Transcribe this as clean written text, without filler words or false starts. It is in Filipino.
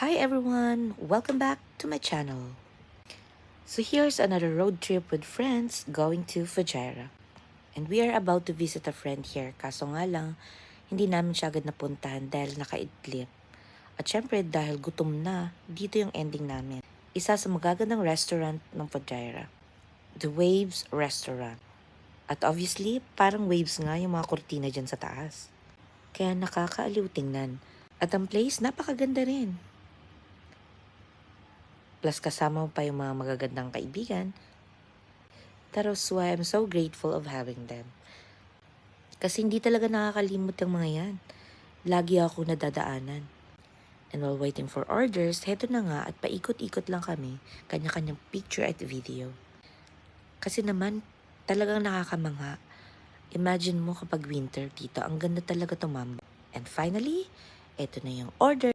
Hi everyone! Welcome back to my channel. So here's another road trip with friends going to Fujairah. And we are about to visit a friend here, kaso nga lang, hindi namin siya agad napuntahan dahil nakaidlip. At syempre dahil gutom na, dito yung ending namin. Isa sa magagandang restaurant ng Fujairah, The Waves Restaurant. At obviously, parang waves nga yung mga kurtina dyan sa taas. Kaya nakakaaliw tingnan. At ang place, napakaganda rin. Plus kasama mo pa yung mga magagandang kaibigan. That was why I'm so grateful of having them. Kasi hindi talaga nakakalimot yung mga yan. Lagi ako nadadaanan. And while waiting for orders, heto na nga at paikot-ikot lang kami, kanya-kanyang picture at video. Kasi naman, talagang nakakamangha. Imagine mo kapag winter dito, ang ganda talaga tumambay. And finally, eto na yung order.